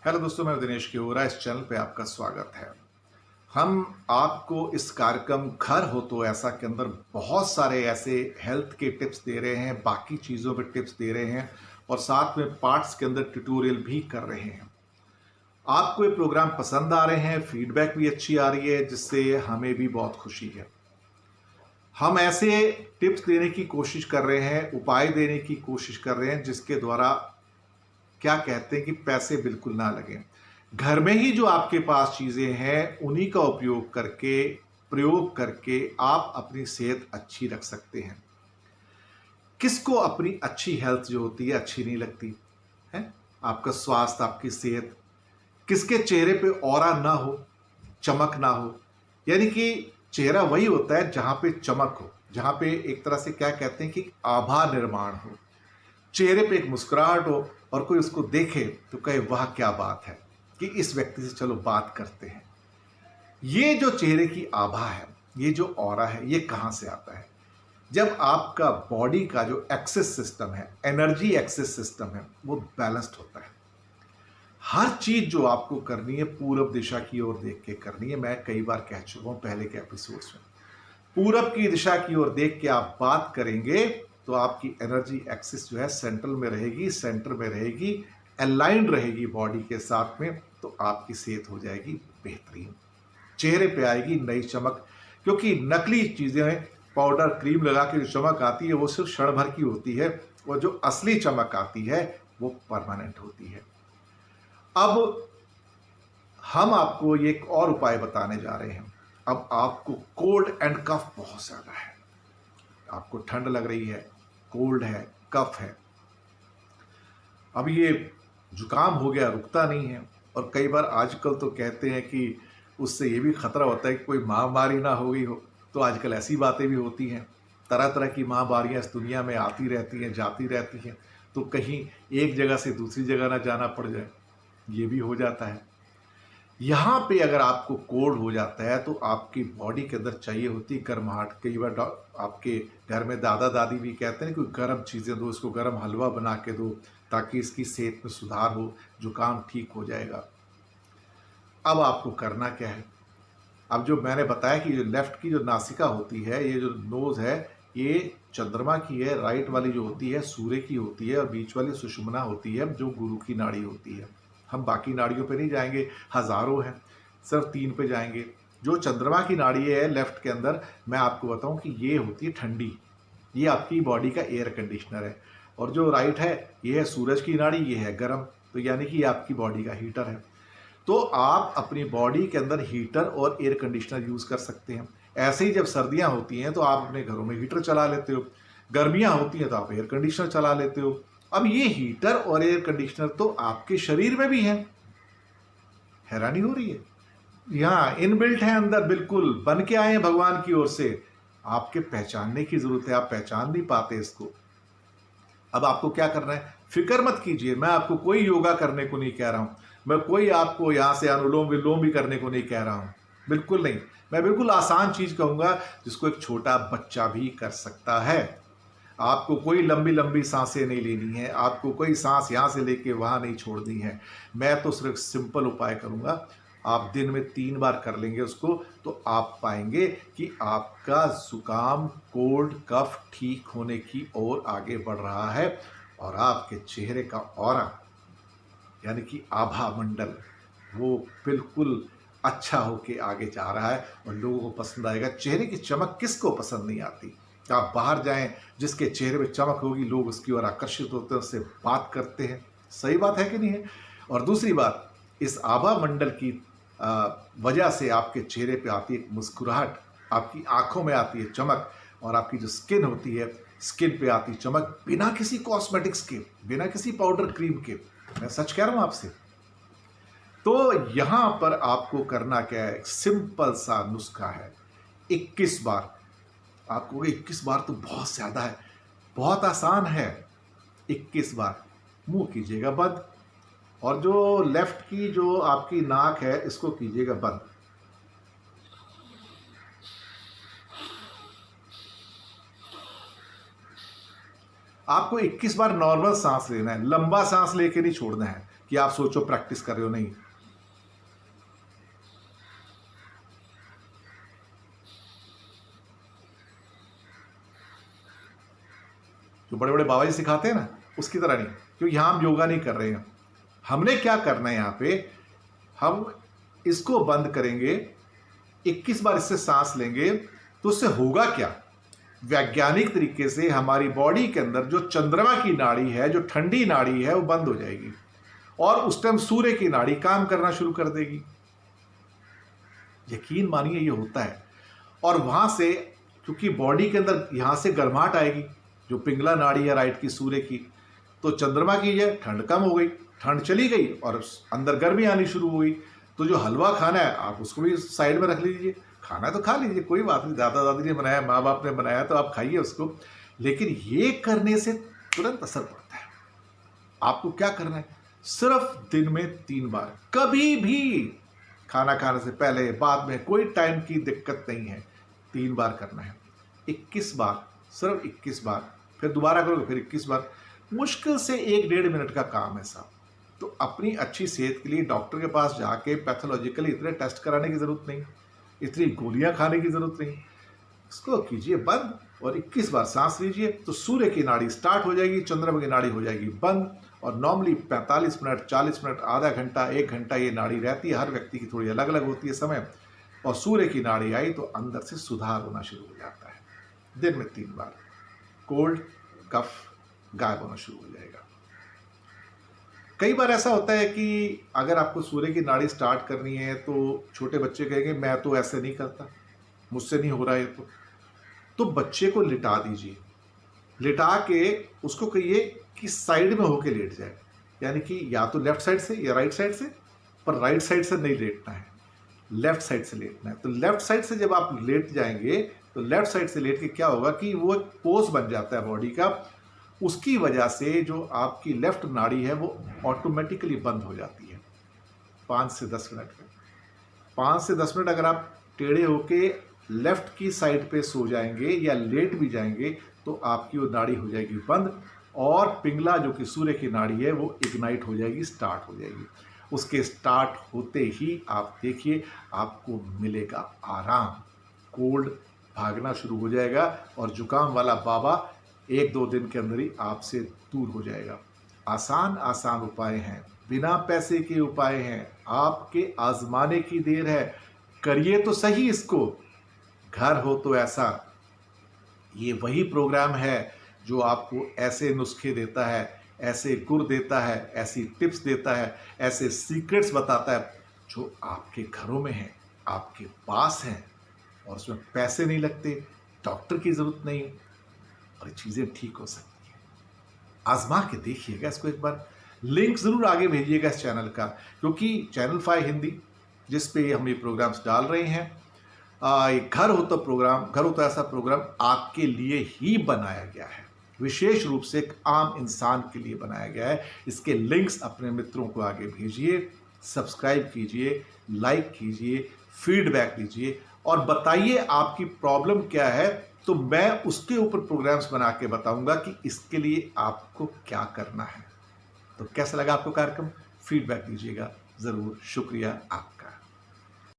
Hello दोस्तों, मैं दिनेश किओरा। इस चैनल पे आपका स्वागत है। हम आपको इस कार्यक्रम घर हो तो ऐसा के अंदर बहुत सारे ऐसे हेल्थ के टिप्स दे रहे हैं, बाकी चीज़ों पे टिप्स दे रहे हैं और साथ में पार्ट्स के अंदर ट्यूटोरियल भी कर रहे हैं। आपको ये प्रोग्राम पसंद आ रहे हैं, फीडबैक भी अच्छी आ रही है, जिससे हमें भी बहुत खुशी है। हम ऐसे टिप्स देने की कोशिश कर रहे हैं, उपाय देने की कोशिश कर रहे हैं, जिसके द्वारा क्या कहते हैं कि पैसे बिल्कुल ना लगें। घर में ही जो आपके पास चीज़ें हैं, उन्हीं का उपयोग करके, प्रयोग करके आप अपनी सेहत अच्छी रख सकते हैं। किसको अपनी अच्छी हेल्थ जो होती है अच्छी नहीं लगती है? आपका स्वास्थ्य, आपकी सेहत, किसके चेहरे पे ऑरा ना हो, चमक ना हो। यानी कि चेहरा वही होता है जहां पे चमक हो, जहां पे एक तरह से क्या कहते हैं कि आभा निर्माण हो, चेहरे पे एक मुस्कुराहट हो और कोई उसको देखे तो कहे वाह क्या बात है, कि इस व्यक्ति से चलो बात करते हैं। ये जो चेहरे की आभा है, ये जो ऑरा है, ये कहां से आता है? जब आपका बॉडी का जो एक्सेस सिस्टम है, एनर्जी एक्सेस सिस्टम है, वो बैलेंस्ड होता है। हर चीज जो आपको करनी है पूरब दिशा की ओर देख के करनी है। मैं कई बार कह चुका हूं पहले के एपिसोड्स में, पूरब की दिशा की ओर देख के आप बात करेंगे तो आपकी एनर्जी एक्सिस जो है सेंट्रल में रहेगी, सेंटर में रहेगी, अलाइंड रहेगी बॉडी के साथ में, तो आपकी सेहत हो जाएगी बेहतरीन, चेहरे पे आएगी नई चमक। क्योंकि नकली चीजें, पाउडर क्रीम लगा के जो चमक आती है वो सिर्फ क्षण भर की होती है, और जो असली चमक आती है वो परमानेंट होती है। अब हम आपको ये एक और उपाय बताने जा रहे हैं। अब आपको कोल्ड एंड कफ बहुत ज्यादा है, आपको ठंड लग रही है, कोल्ड है, कफ है, अब ये जुकाम हो गया, रुकता नहीं है। और कई बार आजकल तो कहते हैं कि उससे ये भी खतरा होता है कि कोई महामारी ना हो गई हो, तो आजकल ऐसी बातें भी होती हैं। तरह तरह की महामारियां इस दुनिया में आती रहती हैं, जाती रहती हैं, तो कहीं एक जगह से दूसरी जगह ना जाना पड़ जाए, ये भी हो जाता है। यहाँ पे अगर आपको कोल्ड हो जाता है तो आपकी बॉडी के अंदर चाहिए होती है गर्माहट। कई बार आपके घर में दादा दादी भी कहते हैं कोई गर्म चीज़ें दो, इसको गर्म हलवा बना के दो ताकि इसकी सेहत में सुधार हो, जुकाम ठीक हो जाएगा। अब आपको करना क्या है? अब जो मैंने बताया कि जो लेफ्ट की जो नासिका होती है, ये जो नोज है, ये चंद्रमा की है, राइट वाली जो होती है सूर्य की होती है, और बीच वाली सुषुम्ना होती है जो गुरु की नाड़ी होती है। हम बाकी नाड़ियों पे नहीं जाएंगे, हजारों हैं, सिर्फ 3 पे जाएंगे। जो चंद्रमा की नाड़ी है लेफ्ट के अंदर, मैं आपको बताऊं कि ये होती है ठंडी, ये आपकी बॉडी का एयर कंडीशनर है। और जो राइट है, ये है सूरज की नाड़ी, ये है गर्म, तो यानी कि ये आपकी बॉडी का हीटर है। तो आप अपनी बॉडी के अंदर हीटर और एयर कंडीशनर यूज कर सकते हैं। ऐसे ही जब सर्दियां होती हैं तो आप अपने घरों में हीटर चला लेते हो, गर्मियां होती हैं तो आप एयर कंडीशनर चला लेते हो। अब ये हीटर और एयर कंडीशनर तो आपके शरीर में भी है, हैरानी हो रही है? यहाँ इनबिल्ट है अंदर, बिल्कुल बन के आए हैं भगवान की ओर से। आपके पहचानने की जरूरत है, आप पहचान नहीं पाते इसको। अब आपको क्या करना है? फिक्र मत कीजिए, मैं आपको कोई योगा करने को नहीं कह रहा हूं, मैं कोई आपको यहां से अनुलोम विलोम भी करने को नहीं कह रहा हूं, बिल्कुल नहीं। मैं बिल्कुल आसान चीज कहूंगा जिसको एक छोटा बच्चा भी कर सकता है। आपको कोई लंबी लंबी सांसें नहीं लेनी है, आपको कोई सांस यहां से लेके वहां नहीं छोड़नी है। मैं तो सिर्फ सिंपल उपाय करूंगा। आप दिन में 3 बार कर लेंगे उसको, तो आप पाएंगे कि आपका जुकाम, कोल्ड, कफ ठीक होने की ओर आगे बढ़ रहा है, और आपके चेहरे का ऑरा यानी कि आभा मंडल वो बिल्कुल अच्छा होके आगे जा रहा है और लोगों को पसंद आएगा। चेहरे की चमक किसको पसंद नहीं आती? आप बाहर जाएं, जिसके चेहरे पे चमक होगी लोग उसकी ओर आकर्षित होते हैं, उससे बात करते हैं। सही बात है कि नहीं है? और दूसरी बात, इस आभा मंडल की वजह से आपके चेहरे पे आती है एक मुस्कुराहट, आपकी आंखों में आती है चमक, और आपकी जो स्किन होती है, स्किन पे आती चमक बिना किसी कॉस्मेटिक्स के, बिना किसी पाउडर क्रीम के। मैं सच कह रहा हूं आपसे। तो यहां पर आपको करना क्या है? एक सिंपल सा नुस्खा है। 21 बार, आपको 21 बार तो बहुत ज्यादा है, बहुत आसान है। 21 बार मुंह कीजिएगा बंद, और जो लेफ्ट की जो आपकी नाक है इसको कीजिएगा बंद। आपको 21 बार नॉर्मल सांस लेना है, लंबा सांस लेके नहीं छोड़ना है, कि आप सोचो प्रैक्टिस कर रहे हो, नहीं। जो बड़े बड़े बाबा जी सिखाते हैं ना, उसकी तरह नहीं, क्योंकि यहां हम योगा नहीं कर रहे हैं। हमने क्या करना है यहां पे, हम इसको बंद करेंगे, 21 बार इससे सांस लेंगे, तो उससे होगा क्या, वैज्ञानिक तरीके से हमारी बॉडी के अंदर जो चंद्रमा की नाड़ी है, जो ठंडी नाड़ी है, वो बंद हो जाएगी और उस टाइम सूर्य की नाड़ी काम करना शुरू कर देगी। यकीन मानिए ये होता है। और वहां से, क्योंकि बॉडी के अंदर यहां से गर्माहट आएगी, जो पिंगला नाड़ी है राइट की सूर्य की, तो चंद्रमा की है ठंड कम हो गई, ठंड चली गई और अंदर गर्मी आनी शुरू हो गई। तो जो हलवा खाना है आप उसको भी साइड में रख लीजिए, खाना है तो खा लीजिए, कोई बात नहीं, दादा दादी ने बनाया, माँ बाप ने बनाया, तो आप खाइए उसको। लेकिन ये करने से तुरंत असर पड़ता है। आपको क्या करना है, सिर्फ दिन में 3 बार, कभी भी खाना खाने से पहले, बाद में, कोई टाइम की दिक्कत नहीं है, 3 बार करना है। 21 बार, सिर्फ 21 बार, फिर दोबारा करोगे फिर 21 बार। मुश्किल से 1-1.5 मिनट का काम है साहब। तो अपनी अच्छी सेहत के लिए डॉक्टर के पास जाके पैथोलॉजिकली इतने टेस्ट कराने की ज़रूरत नहीं, इतनी गोलियां खाने की ज़रूरत नहीं। इसको कीजिए बंद और 21 बार सांस लीजिए, तो सूर्य की नाड़ी स्टार्ट हो जाएगी, चंद्रमा की नाड़ी हो जाएगी बंद। और नॉर्मली 45 मिनट, 40 मिनट, आधा घंटा, 1 घंटा ये नाड़ी रहती है। हर व्यक्ति की थोड़ी अलग अलग होती है समय। और सूर्य की नाड़ी आई तो अंदर से सुधार होना शुरू हो जाता है। दिन में 3 बार, कोल्ड कफ गायब होना शुरू हो जाएगा। कई बार ऐसा होता है कि अगर आपको सूर्य की नाड़ी स्टार्ट करनी है तो छोटे बच्चे कहेंगे मैं तो ऐसे नहीं करता, मुझसे नहीं हो रहा है। तो बच्चे को लिटा दीजिए, लिटा के उसको कहिए कि साइड में होके लेट जाए, यानी कि या तो लेफ्ट साइड से या राइट साइड से, पर राइट साइड से नहीं लेटना है, लेफ्ट साइड से लेटना है। तो लेफ्ट साइड से जब आप लेट जाएंगे तो लेफ्ट साइड से लेट के क्या होगा कि वो एक पोज बन जाता है बॉडी का, उसकी वजह से जो आपकी लेफ्ट नाड़ी है वो ऑटोमेटिकली बंद हो जाती है 5 से 10 मिनट में। 5 से 10 मिनट अगर आप टेढ़े होके लेफ्ट की साइड पे सो जाएंगे या लेट भी जाएंगे तो आपकी वो नाड़ी हो जाएगी बंद, और पिंगला जो कि सूर्य की नाड़ी है वो इग्नाइट हो जाएगी, स्टार्ट हो जाएगी। उसके स्टार्ट होते ही आप देखिए आपको मिलेगा आराम, कोल्ड भागना शुरू हो जाएगा और जुकाम वाला बाबा 1-2 दिन के अंदर ही आपसे दूर हो जाएगा। आसान आसान उपाय हैं, बिना पैसे के उपाय हैं, आपके आजमाने की देर है। करिए तो सही इसको। घर हो तो ऐसा, ये वही प्रोग्राम है जो आपको ऐसे नुस्खे देता है, ऐसे गुर देता है, ऐसी टिप्स देता है, ऐसे सीक्रेट्स बताता है जो आपके घरों में हैं, आपके पास हैं, और उसमें पैसे नहीं लगते, डॉक्टर की ज़रूरत नहीं, और चीज़ें ठीक हो सकती हैं। आजमा के देखिएगा इसको एक बार। लिंक ज़रूर आगे भेजिएगा इस चैनल का, क्योंकि चैनल 5 हिंदी जिस पे हम ये प्रोग्राम्स डाल रहे हैं, घर हो तो प्रोग्राम, घर हो तो ऐसा प्रोग्राम आपके लिए ही बनाया गया है, विशेष रूप से एक आम इंसान के लिए बनाया गया है। इसके लिंक्स अपने मित्रों को आगे भेजिए, सब्सक्राइब कीजिए, लाइक कीजिए, फीडबैक दीजिए और बताइए आपकी प्रॉब्लम क्या है, तो मैं उसके ऊपर प्रोग्राम्स बना के बताऊंगा कि इसके लिए आपको क्या करना है। तो कैसा लगा आपको कार्यक्रम, फीडबैक दीजिएगा ज़रूर। शुक्रिया आपका।